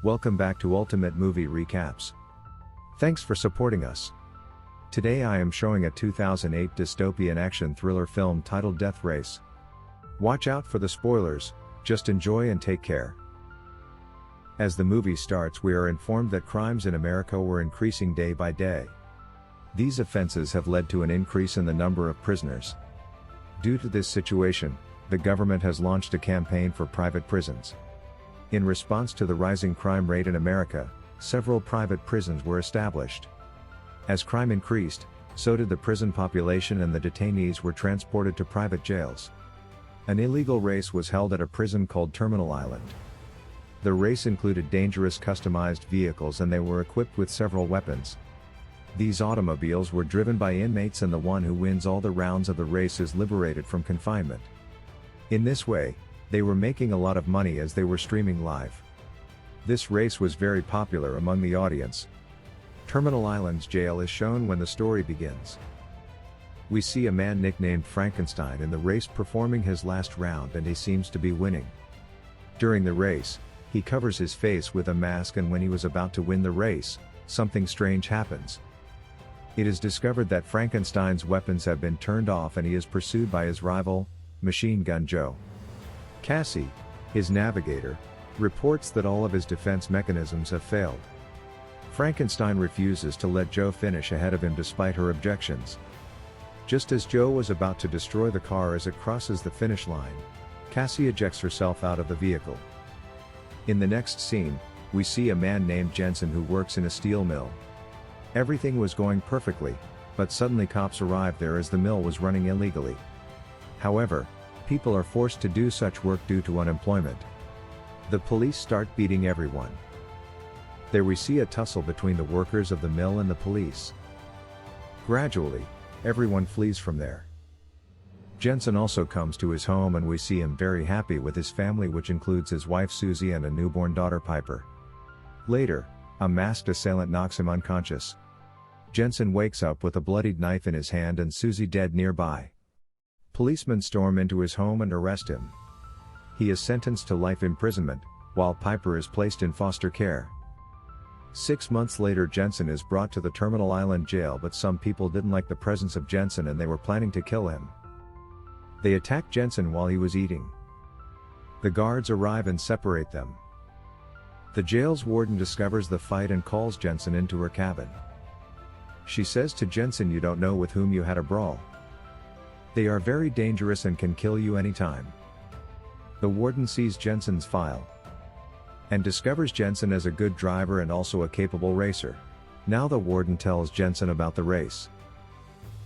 Welcome back to Ultimate Movie Recaps. Thanks for supporting us. Today I am showing a 2008 dystopian action thriller film titled Death Race. Watch out for the spoilers, just enjoy and take care. As the movie starts, we are informed that crimes in America were increasing day by day. These offenses have led to an increase in the number of prisoners. Due to this situation, the government has launched a campaign for private prisons. In response to the rising crime rate in America, several private prisons were established. As crime increased, so did the prison population, and the detainees were transported to private jails. An illegal race was held at a prison called Terminal Island. The race included dangerous customized vehicles, and they were equipped with several weapons. These automobiles were driven by inmates, and the one who wins all the rounds of the race is liberated from confinement. In this way, they were making a lot of money as they were streaming live. This race was very popular among the audience. Terminal Island's jail is shown when the story begins. We see a man nicknamed Frankenstein in the race performing his last round, and he seems to be winning. During the race, he covers his face with a mask, and when he was about to win the race, something strange happens. It is discovered that Frankenstein's weapons have been turned off, and he is pursued by his rival, Machine Gun Joe. Cassie, his navigator, reports that all of his defense mechanisms have failed. Frankenstein refuses to let Joe finish ahead of him despite her objections. Just as Joe was about to destroy the car as it crosses the finish line, Cassie ejects herself out of the vehicle. In the next scene, we see a man named Jensen who works in a steel mill. Everything was going perfectly, but suddenly cops arrived there as the mill was running illegally. However, people are forced to do such work due to unemployment. The police start beating everyone. There we see a tussle between the workers of the mill and the police. Gradually, everyone flees from there. Jensen also comes to his home, and we see him very happy with his family, which includes his wife Susie and a newborn daughter Piper. Later, a masked assailant knocks him unconscious. Jensen wakes up with a bloodied knife in his hand and Susie dead nearby. Policemen storm into his home and arrest him. He is sentenced to life imprisonment, while Piper is placed in foster care. 6 months later, Jensen is brought to the Terminal Island jail, but some people didn't like the presence of Jensen and they were planning to kill him. They attack Jensen while he was eating. The guards arrive and separate them. The jail's warden discovers the fight and calls Jensen into her cabin. She says to Jensen, "You don't know with whom you had a brawl. They are very dangerous and can kill you anytime." The warden sees Jensen's file and discovers Jensen as a good driver and also a capable racer. Now the warden tells Jensen about the race.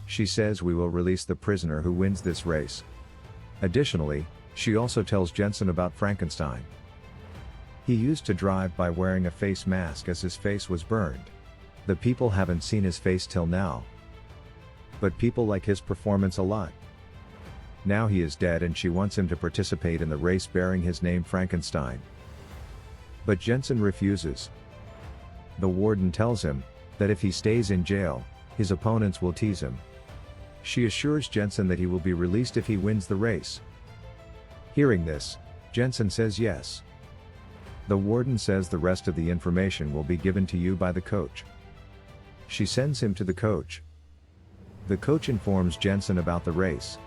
She says, "We will release the prisoner who wins this race." Additionally, she also tells Jensen about Frankenstein. He used to drive by wearing a face mask as his face was burned. The people haven't seen his face till now, but people like his performance a lot. Now he is dead, and she wants him to participate in the race bearing his name Frankenstein. But Jensen refuses. The warden tells him that if he stays in jail, his opponents will tease him. She assures Jensen that he will be released if he wins the race. Hearing this, Jensen says yes. The warden says the rest of the information will be given to you by the coach. She sends him to the coach. The coach informs Jensen about the race.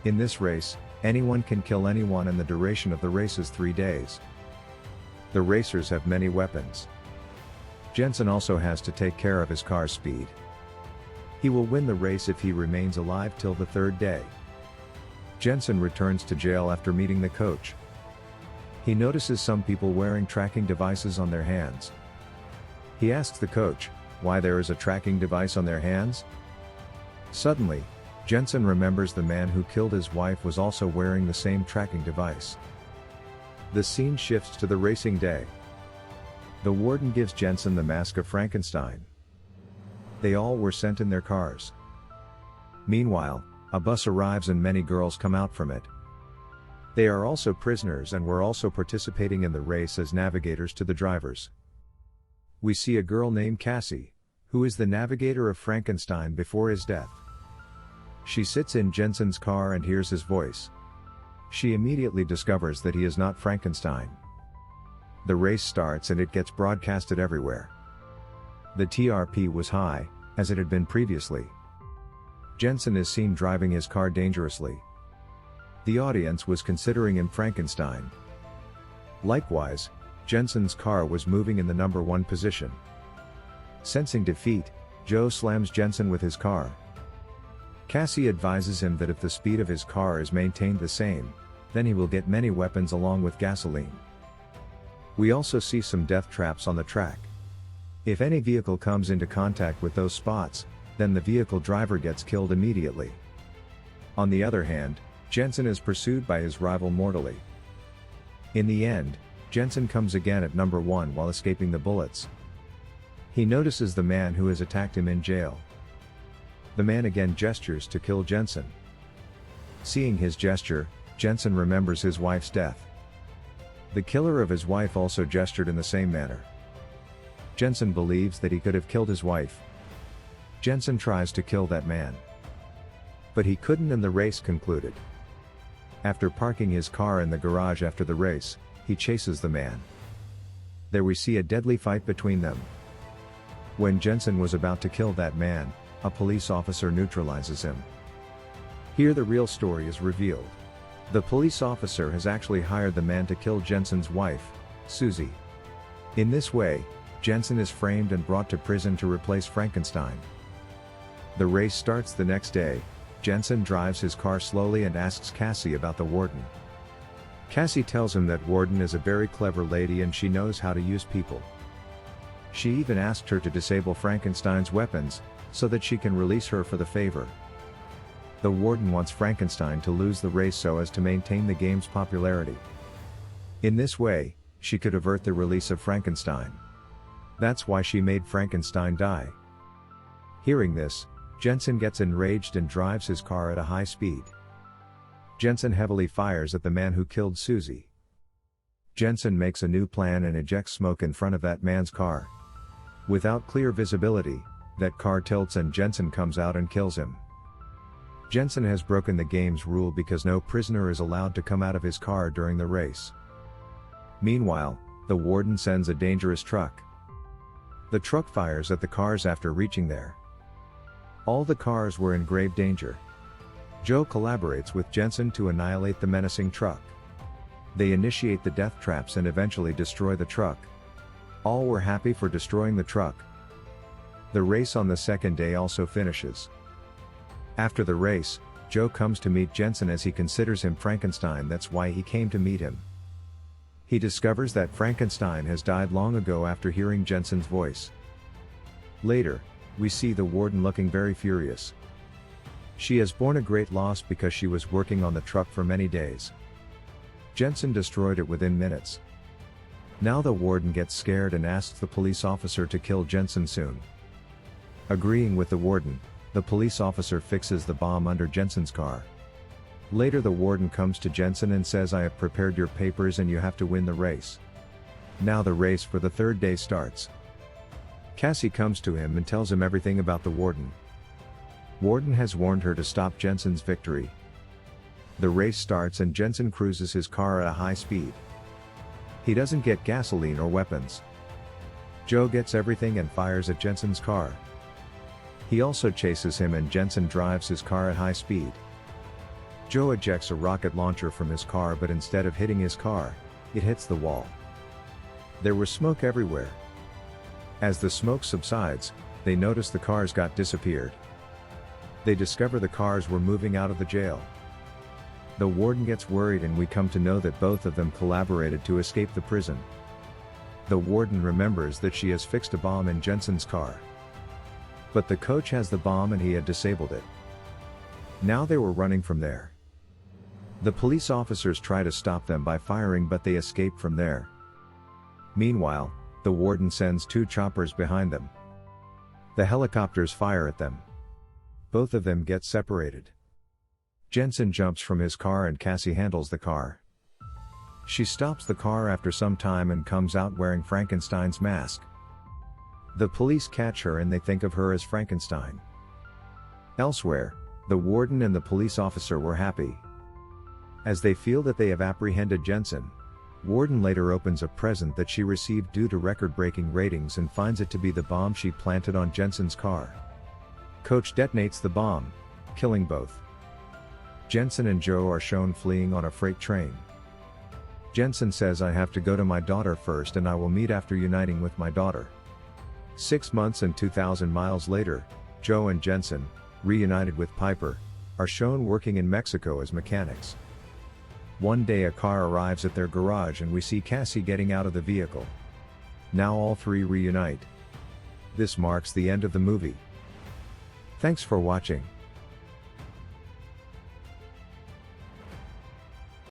In this race, anyone can kill anyone, and the duration of the race is 3 days. The racers have many weapons. Jensen also has to take care of his car's speed. He will win the race if he remains alive till the 3rd day. Jensen returns to jail after meeting the coach. He notices some people wearing tracking devices on their hands. He asks the coach why there is a tracking device on their hands. Suddenly, Jensen remembers the man who killed his wife was also wearing the same tracking device. The scene shifts to the racing day. The warden gives Jensen the mask of Frankenstein. They all were sent in their cars. Meanwhile, a bus arrives and many girls come out from it. They are also prisoners and were also participating in the race as navigators to the drivers. We see a girl named Cassie, who is the navigator of Frankenstein before his death. She sits in Jensen's car and hears his voice. She immediately discovers that he is not Frankenstein. The race starts and it gets broadcasted everywhere. The TRP was high, as it had been previously. Jensen is seen driving his car dangerously. The audience was considering him Frankenstein. Likewise, Jensen's car was moving in the number 1 position. Sensing defeat, Joe slams Jensen with his car. Cassie advises him that if the speed of his car is maintained the same, then he will get many weapons along with gasoline. We also see some death traps on the track. If any vehicle comes into contact with those spots, then the vehicle driver gets killed immediately. On the other hand, Jensen is pursued by his rival mortally. In the end, Jensen comes again at number 1 while escaping the bullets. He notices the man who has attacked him in jail. The man again gestures to kill Jensen. Seeing his gesture, Jensen remembers his wife's death. The killer of his wife also gestured in the same manner. Jensen believes that he could have killed his wife. Jensen tries to kill that man. But he couldn't, and the race concluded. After parking his car in the garage after the race, he chases the man. There we see a deadly fight between them. When Jensen was about to kill that man, a police officer neutralizes him. Here the real story is revealed. The police officer has actually hired the man to kill Jensen's wife, Susie. In this way, Jensen is framed and brought to prison to replace Frankenstein. The race starts the next day. Jensen drives his car slowly and asks Cassie about the warden. Cassie tells him that warden is a very clever lady and she knows how to use people. She even asked her to disable Frankenstein's weapons, so that she can release her for the favor. The warden wants Frankenstein to lose the race so as to maintain the game's popularity. In this way, she could avert the release of Frankenstein. That's why she made Frankenstein die. Hearing this, Jensen gets enraged and drives his car at a high speed. Jensen heavily fires at the man who killed Susie. Jensen makes a new plan and ejects smoke in front of that man's car. Without clear visibility, that car tilts and Jensen comes out and kills him. Jensen has broken the game's rule because no prisoner is allowed to come out of his car during the race. Meanwhile, the warden sends a dangerous truck. The truck fires at the cars after reaching there. All the cars were in grave danger. Joe collaborates with Jensen to annihilate the menacing truck. They initiate the death traps and eventually destroy the truck. All were happy for destroying the truck. The race on the second day also finishes. After the race, Joe comes to meet Jensen as he considers him Frankenstein. That's why he came to meet him. He discovers that Frankenstein has died long ago after hearing Jensen's voice. Later, we see the warden looking very furious. She has borne a great loss because she was working on the truck for many days. Jensen destroyed it within minutes. Now the warden gets scared and asks the police officer to kill Jensen soon. Agreeing with the warden, the police officer fixes the bomb under Jensen's car. Later the warden comes to Jensen and says, "I have prepared your papers and you have to win the race." Now the race for the third day starts. Cassie comes to him and tells him everything about the warden. Warden has warned her to stop Jensen's victory. The race starts and Jensen cruises his car at a high speed. He doesn't get gasoline or weapons. Joe gets everything and fires at Jensen's car. He also chases him and Jensen drives his car at high speed. Joe ejects a rocket launcher from his car, but instead of hitting his car, it hits the wall. There was smoke everywhere. As the smoke subsides, they notice the cars got disappeared. They discover the cars were moving out of the jail. The warden gets worried and we come to know that both of them collaborated to escape the prison. The warden remembers that she has fixed a bomb in Jensen's car. But the coach has the bomb and he had disabled it. Now they were running from there. The police officers try to stop them by firing, but they escape from there. Meanwhile, the warden sends 2 choppers behind them. The helicopters fire at them. Both of them get separated. Jensen jumps from his car and Cassie handles the car. She stops the car after some time and comes out wearing Frankenstein's mask. The police catch her and they think of her as Frankenstein. Elsewhere, the warden and the police officer were happy. As they feel that they have apprehended Jensen, Warden later opens a present that she received due to record-breaking ratings and finds it to be the bomb she planted on Jensen's car. Coach detonates the bomb, killing both. Jensen and Joe are shown fleeing on a freight train. Jensen says, "I have to go to my daughter first and I will meet after uniting with my daughter." 6 months and 2,000 miles later, Joe and Jensen, reunited with Piper, are shown working in Mexico as mechanics. One day a car arrives at their garage and we see Cassie getting out of the vehicle. Now all three reunite. This marks the end of the movie. Thanks for watching.